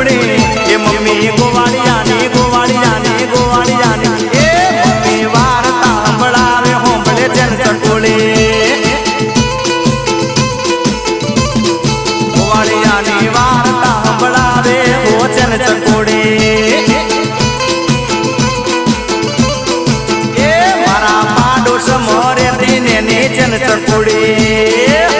ચકુડી એ mummy ગોવાળિયાની ગોવાળિયાની ગોવાળિયાની એ mummy વાર્તા સંભળાવે હોંભળે છે ચકુડી ગોવાળિયાની વાર્તા સંભળાવે હો છે ચકુડી એ મારા પાડોશ મોરે દીને નીચે ચકુડી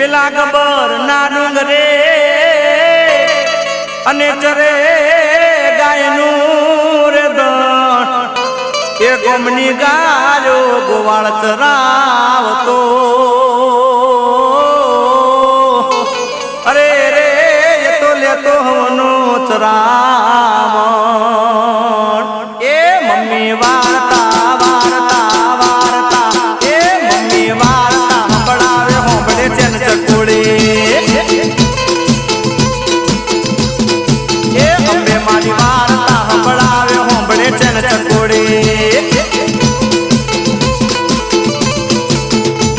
પેલા ગબર ના ડુંગરે અને ચરે ગાયનું રે દણ એ ગોમની ગાયો ગોવાળ ચરાવતો અરે રે એ તો લેતો હવનો ચરામણ એ મમ્મી વાર્તા વાર્તા વાર્તા એ મમ્મી વાર્તા સંભળાવે હોંભળે છે એ અંબે મારી વાર્તા સંભળાવે હોંભળે છે ને ચકોડી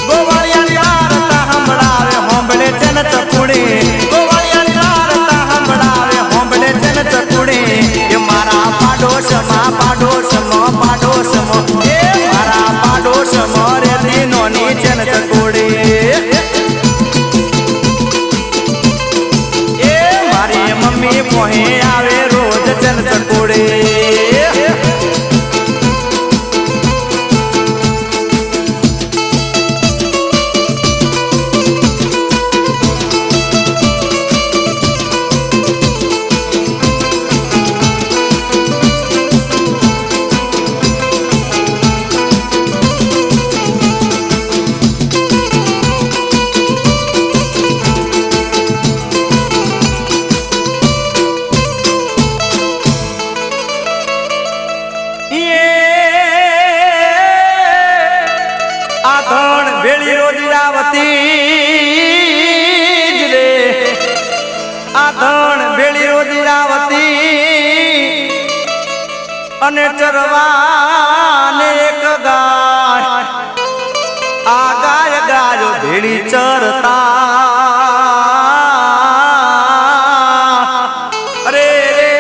ગોવાળિયાની વાર્તા સંભળાવે હોંભળે છે ને ચકોડી ગોવાળિયાની વાર્તા સંભળાવે હોંભળે છે ને ચકોડી એ મારા પાડોશમાં પાડોશમાં પાડોશમાં એ મારા પાડોશમાં રે દીનો નીચે ને ચકોડી મમ્મી પોહે આવે રોજ ચલ ચકોડે ભેળી રોજરાવતી જ રે આ ધણ ભેળી રોજરાવતી અને ચરવાને એક ગાય આ ગાય ગાયો ભેળી ચરતા અરે રે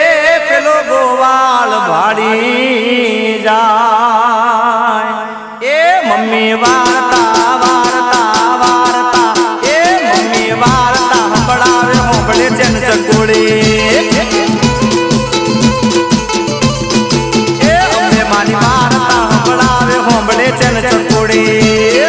પેલો ગોવાળ ભાડી જાય એ મમ્મી વાર્તા ચકોડી એ અંબે મારી વાર્તા સંભળાવે હોંભળે છે ને ચકોડી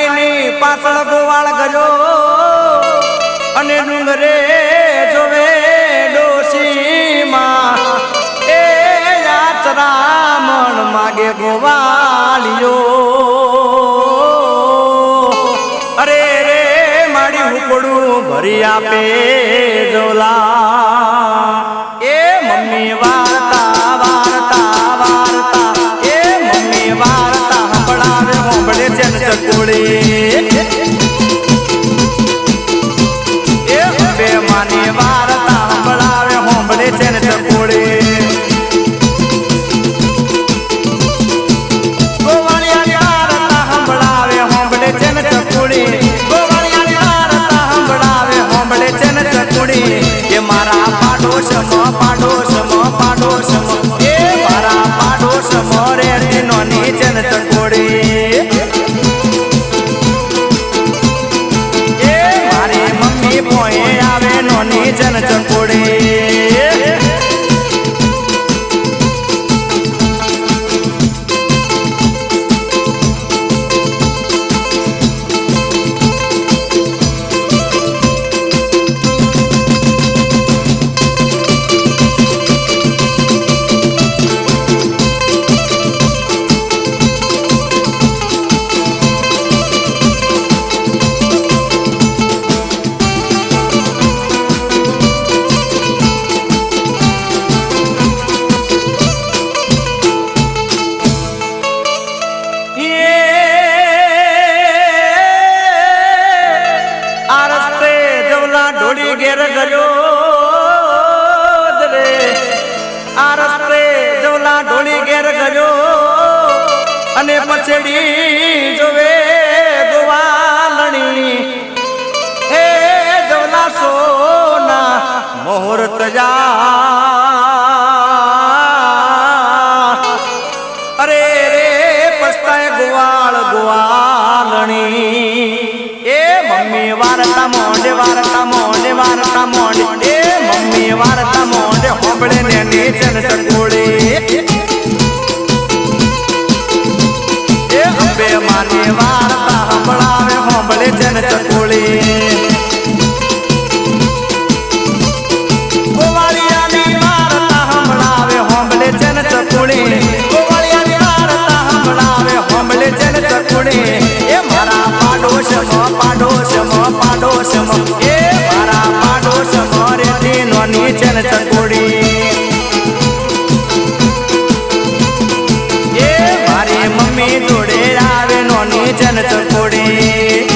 આઈની પાછળ ગોવાળ ગયો અને ડુંગરે જોવે ડોશીમાં એ યાત્રામણ માગે ગોવાળિયો અરે રે માડી હુકડું ભરી આપે જોલા એ મમ્મી વાર્તા વાર્તા વાર્તા એ મમ્મી વાર્તા સંભળાવે હોંભળે છે ને ચકુડી એ બે માની વાર્તા સંભળાવે હોંભળે છે ને ચકુડી ગોવાળિયાની વાર્તા સંભળાવે હોંભળે છે ને ચકુડી ગોવાળિયાની વાર્તા સંભળાવે હોંભળે છે ને ચકુડી એ મારા પાડોશમાં એ મારા પાડોશમાં રેતી નોની છે ને ચકુડી એ મારી મમ્મી પોએ આવે નોની છે ને ચકુડી ઘેર ગયો રે આ રસ્તે જવલા ઢોળી ઘેર ગયો અને પછડી જોવે ગોવાલણી હે જવલા સોના મુહૂર્ત જા અરે રે પસ્તાય ગોવાલણી એ મમ્મી વાર્તા મોંડે એ મમ્મી વાર્તા મોંડે હોંભળે ને નીચે ને ચકુડી એ અંબે માની વાર્તા સંભળાવે હોંભળે છે ને ચકુડી ગોવાળિયાની વાર્તા સંભળાવે હોંભળે છે ને ચકુડી ગોવાળિયાની વાર્તા સંભળાવે હોંભળે છે ને ચકુડી એ મારા પાડોશમાં એ મારા પાડોશમાં રેતી નોની છે ને ચકુડી એ મારી મમ્મી જોડે આવે નોની છે ને ચકુડી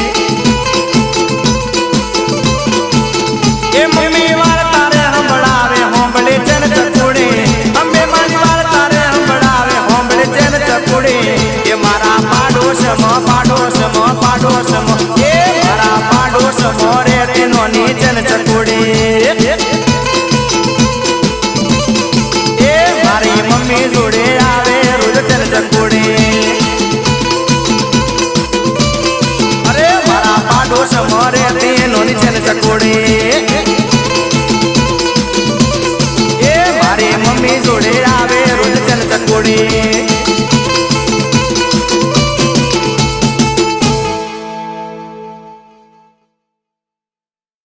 એ મમ્મી વાર્તા રે સંભળાવે હોંભળે છે ને ચકુડી અંબે મારી વાર્તા રે સંભળાવે હોંભળે છે ને ચકુડી એ મારા પાડોશમાં એ મારા પાડોશમાં રેતી નોની છે ને ચકુડી એ મારી મમ્મી જોડે આવે રોજ છે ને ચકુડી અરે મારા પાડોશમાં રેતી નોની છે ને ચકુડી